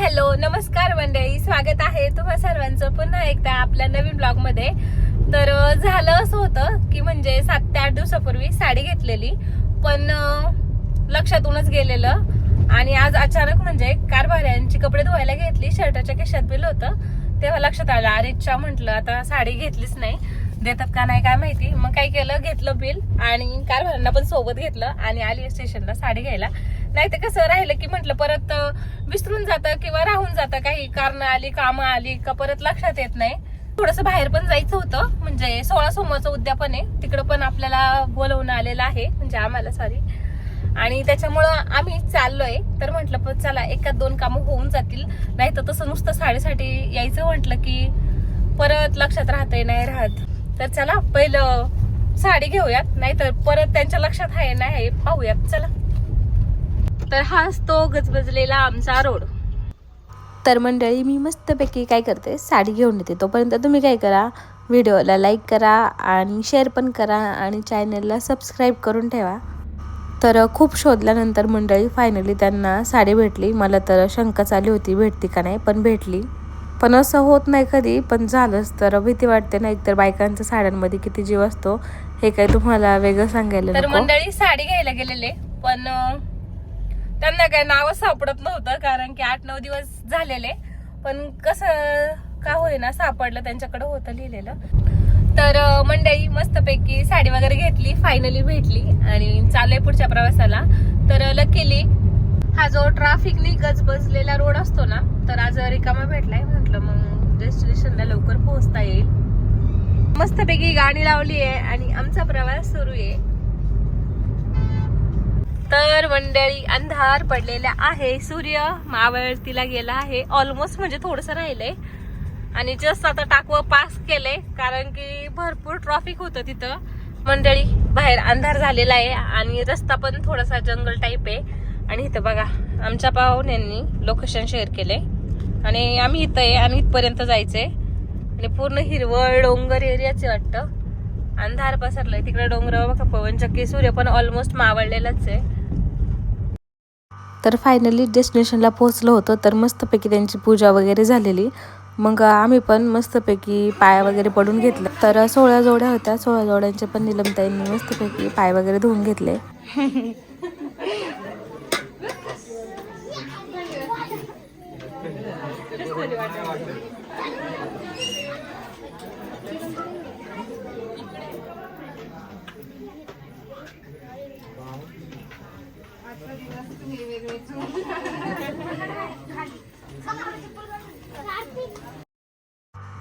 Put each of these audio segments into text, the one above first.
Hello नमस्कार मंडळी, स्वागत आहे तुम्हा सर्वांचं पुन्हा एकदा आपल्या नवीन ब्लॉग मध्ये। तर झालं असं होतं की म्हणजे 7 ते 8 दिवसापूर्वी साडी घेतलेली, पण लक्षातूनच गेलेलं आणि आज अचानक म्हणजे कारभाऱ्यांची कपडे धुवायला घेतली, शर्टाच्या खिशात बिल होतं तेव्हा लक्षात आलं अरे चा, म्हटलं आता साडी घेतलीच नाही, देतात का नाही काय माहिती। मग काय केलं, घेतलं बिल आणि कारभाऱ्यांना पण सोबत घेतलं आणि आली स्टेशनला साडी घ्यायला। नाही तर कसं राहिलं की म्हटलं परत विसरून जातं किंवा राहून जातं, काही कारण आली कामं आली का परत लक्षात येत नाही। थोडंसं बाहेर पण जायचं होतं, म्हणजे 16 सोमवारचं उद्यापन आहे, तिकडं पण आपल्याला बोलवून आलेलं आहे, म्हणजे आम्हाला सॉरी, आणि त्याच्यामुळं आम्ही चाललोय। तर म्हटलं पण चला एकात दोन कामं होऊन जातील, नाही तर तसं नुसतं साडीसाठी यायचं म्हटलं की परत लक्षात राहतंय नाही राहत। तर चला पहिलं साडी घेऊयात, नाहीतर परत त्यांच्या लक्षात आहे नाही पाहूयात चला। तर हाच तो गजबजलेला आमचा रोड। तर मंडळी मी मस्तपैकी काय करते, साडी घेऊन येते, तोपर्यंत तुम्ही काय करा, व्हिडिओला लाईक करा आणि शेअर पण करा आणि चॅनलला सबस्क्राईब करून ठेवा। तर खूप शोधल्यानंतर मंडळी फायनली त्यांना साडी भेटली। मला तर शंकाच आली होती भेटती का नाही, पण भेटली। पण असं होत नाही कधी, पण झालंच तर भीती वाटते ना, एकतर बायकांच्या साड्यांमध्ये किती जीव असतो हे काही तुम्हाला वेगळं सांगायला नको। तर मंडळी साडी घ्यायला गेलेले, पण त्यांना काय नावच सापडत नव्हतं, कारण की 8-9 दिवस झालेले, पण कसं का होईना सापडलं, त्यांच्याकडे होतं लिहिलेलं। तर मंडळी मस्तपैकी साडी वगैरे घेतली, फायनली भेटली आणि चाललोय पुढच्या प्रवासाला। तर लकीली हा जो ट्रॅफिकनी गजबजलेला रोड असतो ना, तर आज रिकामा भेटलाय, म्हटलं मग डेस्टिनेशनला लवकर पोहोचता येईल। मस्तपैकी गाडी लावली आहे आणि आमचा प्रवास सुरू आहे। तर मंडळी अंधार पडलेला आहे, सूर्य मावळतीला गेला आहे ऑलमोस्ट, म्हणजे थोडंसं राहिलंय आणि जस्ट आता टाकवं पास केलंय, कारण की भरपूर ट्रॅफिक होतं तिथं। मंडळी बाहेर अंधार झालेला आहे आणि रस्ता पण थोडासा जंगल टाईप आहे आणि इथं बघा आमच्या पाहुण्यांनी लोकेशन शेअर केले आणि आम्ही इथं आहे आणि इथपर्यंत जायचंय आणि पूर्ण हिरवळ डोंगर एरियाचे वाटतं, अंधार पसरलाय तिकडे डोंगरावर बघा, पवनचक्की, सूर्य पण ऑलमोस्ट मावळलेलाच आहे। तर फायनली डेस्टिनेशनला पोहोचलो होतो, तर मस्तपैकी त्यांची पूजा वगैरे झालेली, मग आम्ही पण मस्तपैकी पाय वगैरे पडून घेतलं। तर 16 जोड्या होत्या, 16 जोड्यांचे पण निलमताईंनी मस्तपैकी पाय वगैरे धुवून घेतले।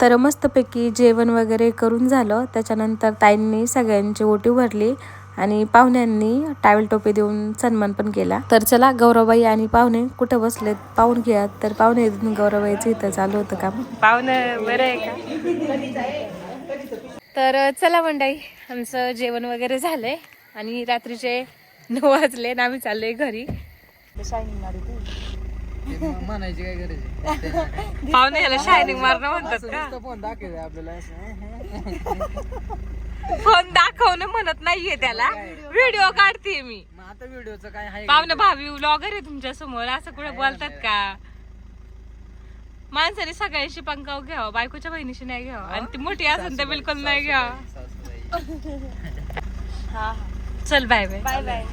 तर मस्तपैकी जेवण वगैरे करून झालं, त्याच्यानंतर ताईंनी सगळ्यांची ओटी भरली आणि पाहुण्यांनी टावेल टोपी देऊन सन्मान पण केला। तर चला गौरवबाई आणि पाहुणे कुठं बसलेत पाहून घ्या। तर पाहुणे गौरवबाईचं इथं चालू होतं काम, पाहुणे बरं आहे का। तर चला मंडळी आमचं जेवण वगैरे झालंय आणि रात्रीचे 9 वाजले आणि आम्ही चाललोय घरी। म्हणायची काय गरज, पाहुणे याला शायनिंग मारणं म्हणतात का, फोन दाखवते आपल्याला फोन दाखवणं म्हणत नाहीये त्याला, व्हिडिओ काढते मी। आता व्हिडिओचं काय आहे, पाहुणे भावी व्लॉगर आहे तुमच्या समोर, असं कुठे बोलतात का। माणसाने सगळ्यांशी पंगाव घ्यावा, बायकोच्या बहिणीशी नाही घ्यावा, आणि ती मोठी असेल तर बिलकुल नाही घ्यावा। चल bye bye bye bye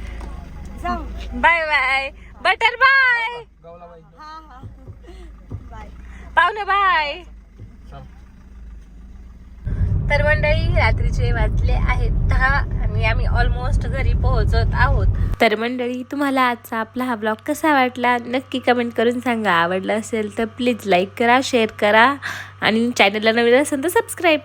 bye bye butter bye पाहुणे बाय। तर मंडळी रात्रीचे वाजले आहेत 10 आणि आम्ही ऑलमोस्ट घरी पोहोचत आहोत। तर मंडळी तुम्हाला आजचा आपला हा ब्लॉग कसा वाटला नक्की कमेंट करून सांगा। आवडला असेल तर प्लीज लाईक करा, शेअर करा आणि चॅनलला नवीन असेल तर सबस्क्राईब